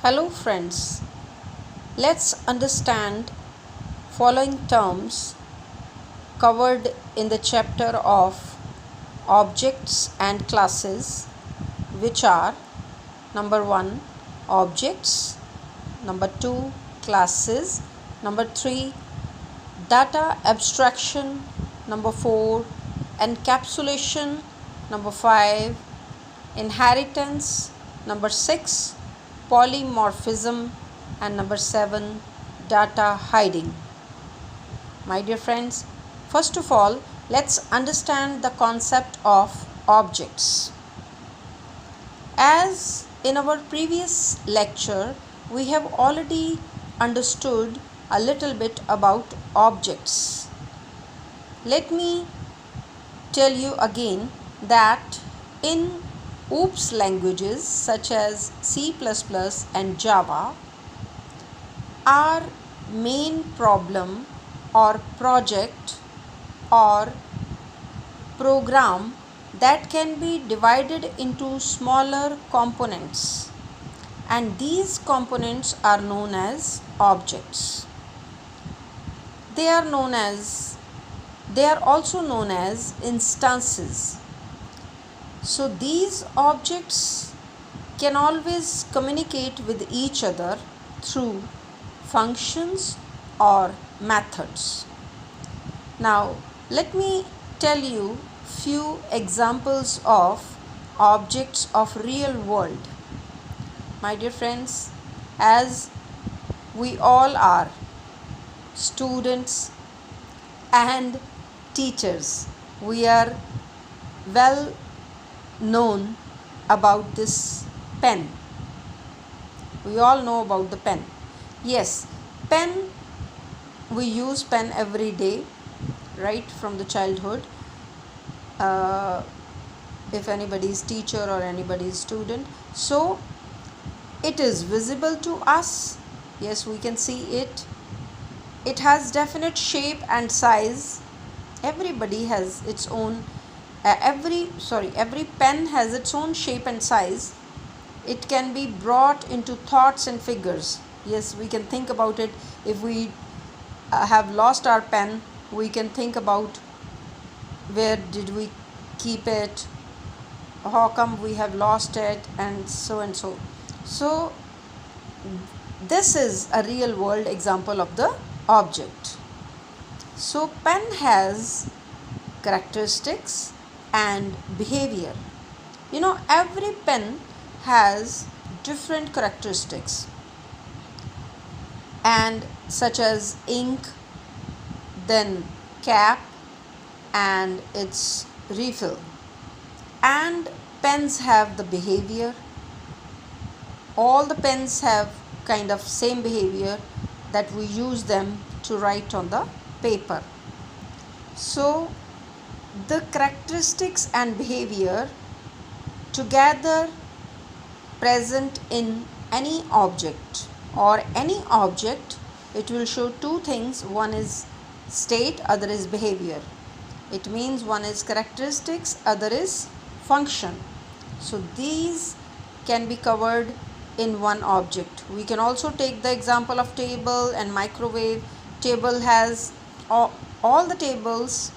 Hello friends, let's understand following terms covered in the chapter of objects and classes, which are number 1 objects, number 2 classes, number 3 data abstraction, number 4 encapsulation, number 5 inheritance, number 6 polymorphism, and number 7 data hiding. My dear friends, first of all, let's understand the concept of objects. As in our previous lecture, we have already understood a little bit about objects. Let me tell you again that in OOPS languages such as C++ and Java, our main problem or project or program that can be divided into smaller components, and these components are known as objects. They are also known as instances. So these objects can always communicate with each other through functions or methods. Now let me tell you few examples of objects of real world. My dear friends, as we all are students and teachers, we are well known about this pen. We all know about the pen. Yes, pen, we use pen every day, right from the childhood. If anybody is teacher or anybody is student, so it is visible to us. Yes, we can see it. It has definite shape and size. Everybody has its own every pen has its own shape and size. It can be brought into thoughts and figures. Yes, we can think about it. If we have lost our pen, we can think about where did we keep it, how come we have lost it, and so and so. So this is a real world example of the object. So pen has characteristics and behavior. Every pen has different characteristics, and such as ink, then cap, and its refill. And pens have the behavior. All the pens have kind of same behavior, that we use them to write on the paper. So the characteristics and behavior together present in any object, it will show two things. One is state, other is behavior. It means one is characteristics, other is function. So these can be covered in one object. We can also take the example of table and microwave. Table has all the tables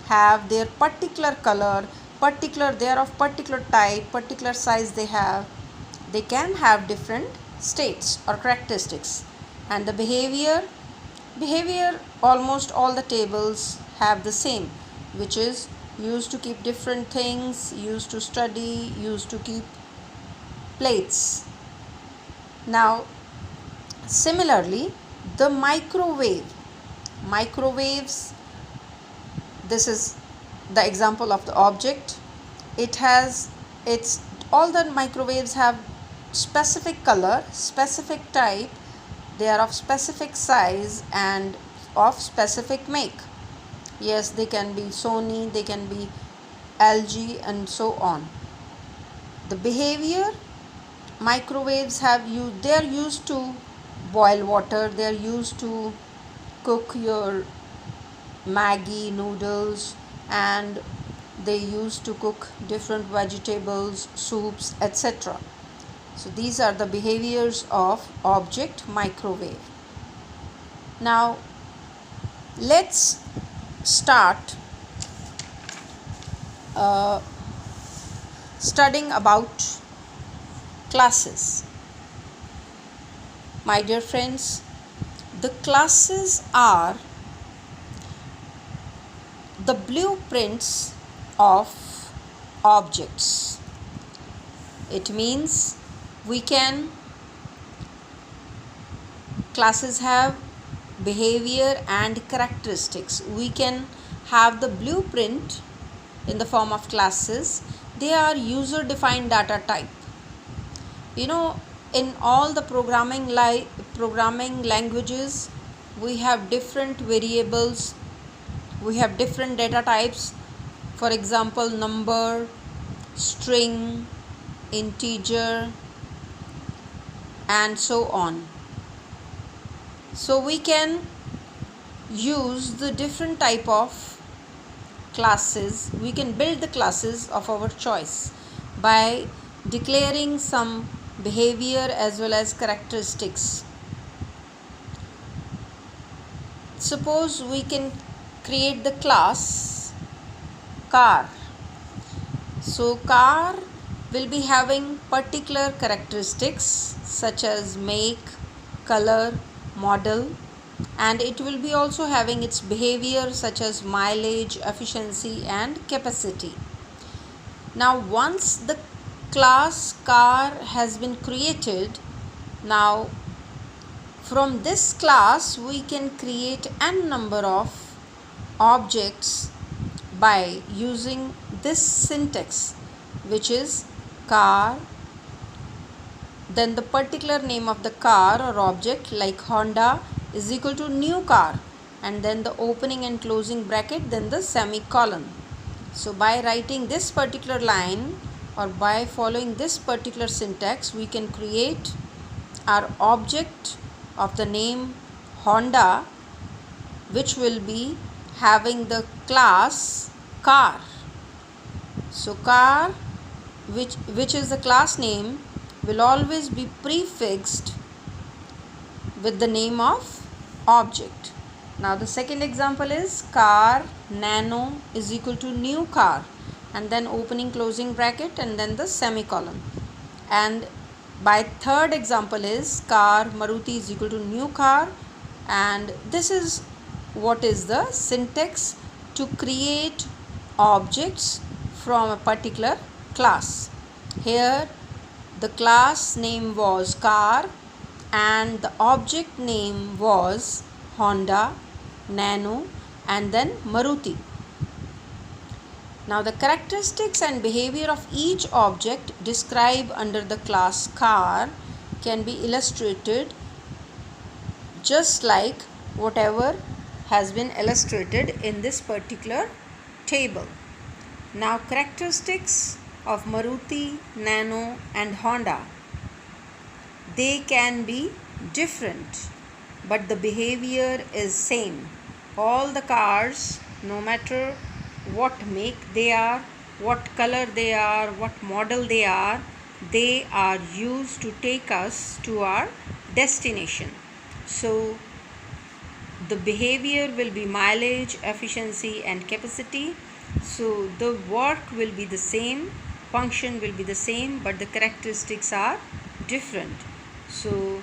have their particular color, they are of particular type, particular size they have. They can have different states or characteristics. And the behavior, almost all the tables have the same, which is used to keep different things, used to study, used to keep plates. Now similarly, the microwaves, this is the example of the object. All the microwaves have specific color, specific type, they are of specific size and of specific make. Yes, they can be Sony, they can be LG, and so on. The behavior, microwaves they are used to boil water, they are used to cook your Maggi noodles, and they used to cook different vegetables, soups, etc. So these are the behaviors of object microwave. Now let's start studying about classes. My dear friends, the classes are the blueprints of objects. It means classes have behavior and characteristics. We can have the blueprint in the form of classes. They are user defined data type. In all the programming languages, we have different variables, we have different data types. For example, number, string, integer, and so on. So we can use the different type of classes. We can build the classes of our choice by declaring some behavior as well as characteristics. Suppose we can create the class car. So car will be having particular characteristics such as make, color, model, and it will be also having its behavior such as mileage, efficiency, and capacity. Now once the class car has been created, now from this class we can create n number of objects by using this syntax, which is car, then the particular name of the car or object, like Honda is equal to new car, and then the opening and closing bracket, then the semicolon. So by writing this particular line or by following this particular syntax, we can create our object of the name Honda, which will be having the class car. So car, which is the class name, will always be prefixed with the name of object. Now the second example is car nano is equal to new car, and then opening closing bracket and then the semicolon. And by third example is car Maruti is equal to new car, and this is what is the syntax to create objects from a particular class. Here the class name was car and the object name was Honda, Nano, and then Maruti. Now the characteristics and behavior of each object described under the class car can be illustrated just like whatever has been illustrated in this particular table. Now characteristics of Maruti, Nano, and Honda, they can be different, but the behavior is same. All the cars, no matter what make they are, what color they are, what model they are used to take us to our destination. So the behavior will be mileage, efficiency, and capacity. So the work will be the same, function will be the same, but the characteristics are different. So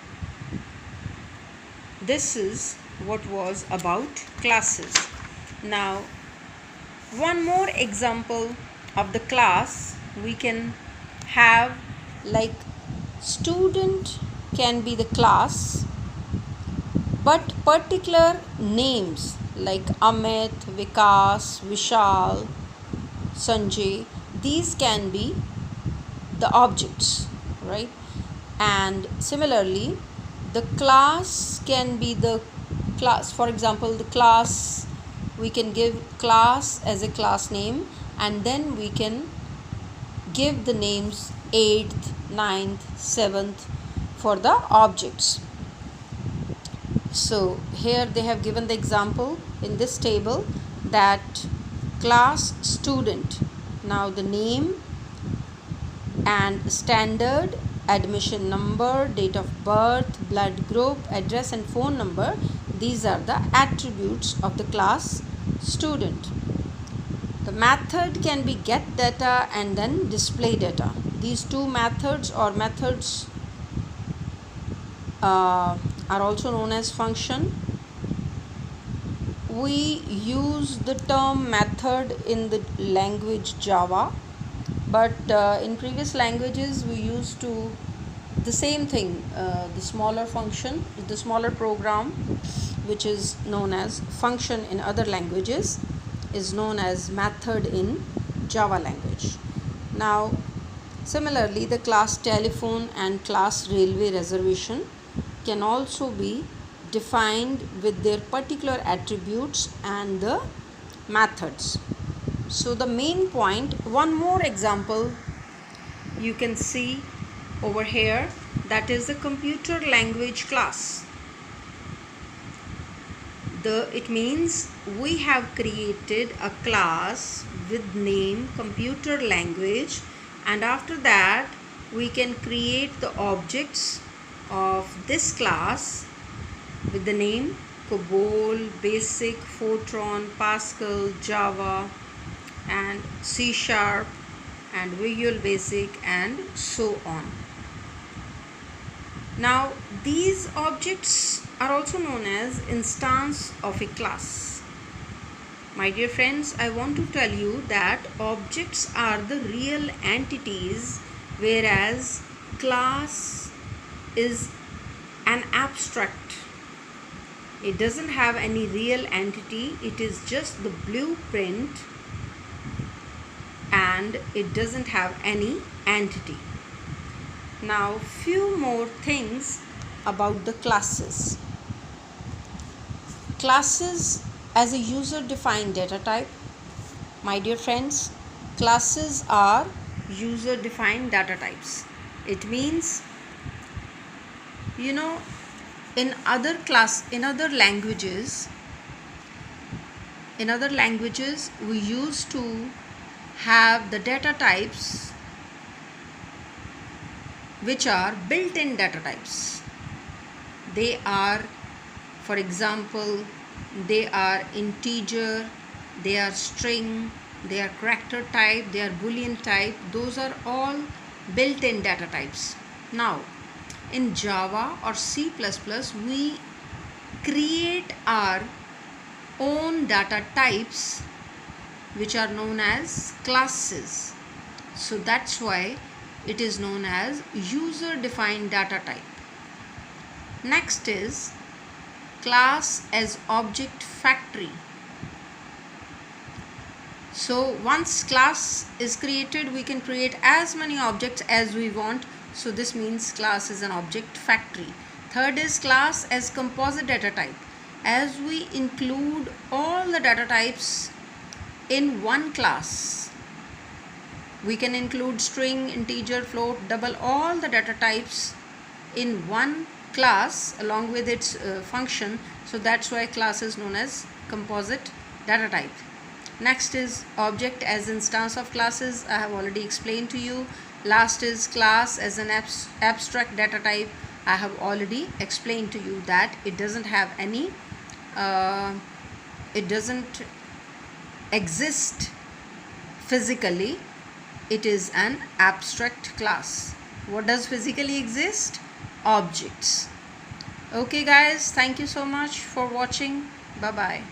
this is what was about classes. Now one more example of the class we can have, like student can be the class, but particular names like Amit, Vikas, Vishal, Sanjay, these can be the objects, right? And similarly the class can be the class. For example, the class, we can give class as a class name, and then we can give the names 8th, 9th, 7th for the objects. So here they have given the example in this table that class student, now the name and standard admission number, date of birth, blood group, address and phone number. These are the attributes of the class student. The method can be get data and then display data. These two methods or methods are also known as function. We use the term method in the language Java, but in previous languages we used to the same thing, the smaller function, the smaller program, which is known as function in other languages, is known as method in Java language. Now similarly, the class telephone and class railway reservation can also be defined with their particular attributes and the methods. So the main point, one more example you can see over here, that is the computer language class. It means we have created a class with name computer language, and after that we can create the objects of this class with the name COBOL, BASIC, Fortran, Pascal, Java and C# and Visual Basic and so on. Now these objects are also known as instance of a class. My dear friends, I want to tell you that objects are the real entities, whereas class is an abstract. It doesn't have any real entity, it is just the blueprint and it doesn't have any entity. Now few more things about the classes. Classes as a user defined data type. My dear friends, classes are user defined data types. It means, in other languages we used to have the data types which are built-in data types. They are, for example, they are integer, they are string, they are character type, they are boolean type. Those are all built-in data types. Now in Java or C++, we create our own data types which are known as classes. So that's why it is known as user defined data type. Next is class as object factory. So once class is created, we can create as many objects as we want. So this means class is an object factory. Third is class as composite data type. As we include all the data types in one class, we can include string, integer, float, double, all the data types in one class along with its function. So that's why class is known as composite data type. Next is object as instance of classes. I have already explained to you. Last is class as an abstract data type. I have already explained to you that it doesn't have any it doesn't exist physically. It is an abstract class. What does physically exist? Objects. Okay guys, thank you so much for watching. Bye bye.